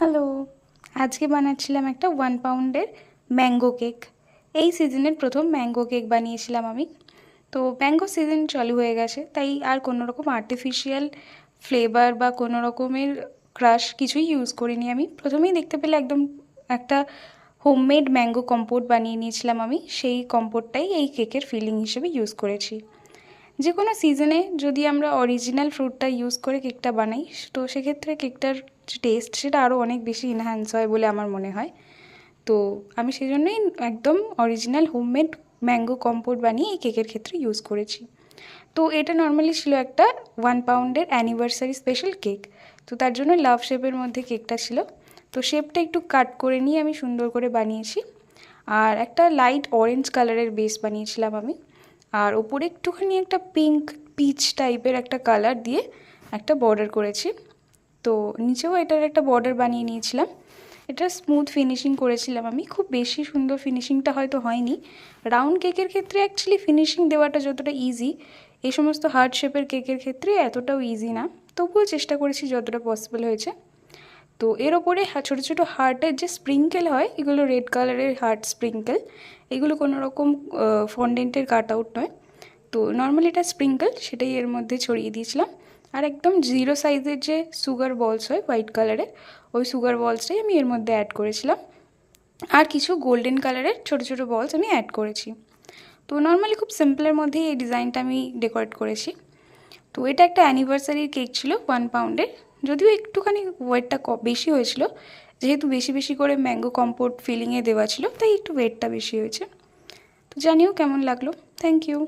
Hello, আজকে বানাচ্ছিলাম একটা 1 পাউন্ডের ম্যাঙ্গো কেক। এই সিজনের প্রথম ম্যাঙ্গো কেক বানিয়েছিলাম আমি। তো ম্যাঙ্গো সিজন চালু হয়ে গেছে, তাই আর কোনো রকম আর্টিফিশিয়াল ফ্লেভার বা কোনো রকমের ক্রাশ কিছুই ইউজ করিনি আমি। প্রথমেই দেখতে পেলে একদম একটা হোমমেড ম্যাঙ্গো কম্পোট বানিয়ে নিয়েছিলাম আমি। সেই কম্পোটটাই এই কেকের ফিলিং হিসেবে ইউজ করেছি। যে কোনো সিজনে যদি আমরা অরিজিনাল ফ্রুটটা ইউজ করে কেকটা বানাই, তো সেক্ষেত্রে কেকটার যে টেস্ট সেটা আরও অনেক বেশি এনহ্যান্স হয় বলে আমার মনে হয়। তো আমি সেই জন্যই একদম অরিজিনাল হোমমেড ম্যাঙ্গো কম্পোট বানিয়ে এই কেকের ক্ষেত্রে ইউজ করেছি। তো এটা নর্মালি ছিল একটা 1 পাউন্ডের অ্যানিভার্সারি স্পেশাল কেক। তো তার জন্য লাভ শেপের মধ্যে কেকটা ছিল। তো শেপটা একটু কাট করে নিয়ে আমি সুন্দর করে বানিয়েছি। আর একটা লাইট অরেঞ্জ কালারের বেস বানিয়েছিলাম আমি। আর ওপরে একটুখানি একটা পিঙ্ক পিচ টাইপের একটা কালার দিয়ে একটা বর্ডার করেছি। তো নিচেও এটার একটা বর্ডার বানিয়ে নিয়েছিলাম। এটা স্মুথ ফিনিশিং করেছিলাম আমি, খুব বেশি সুন্দর ফিনিশিংটা হয়তো হয়নি। রাউন্ড কেকের ক্ষেত্রে অ্যাকচুয়ালি ফিনিশিং দেওয়াটা যতটা ইজি, এই সমস্ত হার্ট শেপের কেকের ক্ষেত্রে এতটাও ইজি না। তবুও চেষ্টা করেছি যতটা পসিবল হয়েছে। তো এর ওপরে ছোটো ছোটো হার্টের যে স্প্রিঙ্কেল হয়, এগুলো রেড কালারের হার্ট স্প্রিঙ্কেল। এগুলো কোনো রকম ফন্ডেন্টের কাট আউট নয়। তো নর্মালি এটা স্প্রিঙ্কেল, সেটাই এর মধ্যে ছড়িয়ে দিয়েছিলাম। আর একদম 0 সাইজের যে সুগার বলস হয় হোয়াইট কালারের, ওই সুগার বলসটাই আমি এর মধ্যে অ্যাড করেছিলাম। আর কিছু গোল্ডেন কালারের ছোটো ছোটো বলস আমি অ্যাড করেছি। তো নর্মালি খুব সিম্পলের মধ্যেই এই ডিজাইনটা আমি ডেকোরেট করেছি। তো এটা একটা অ্যানিভার্সারির কেক ছিল 1 পাউন্ডের। যদিও একটুখানি ওয়েটটা বেশি হয়েছিল, যেহেতু বেশি বেশি করে ম্যাঙ্গো কম্পোট ফিলিংয়ে দেওয়া ছিল, তাই একটু ওয়েটটা বেশি হয়েছে। তো জানিও কেমন লাগলো। Thank you.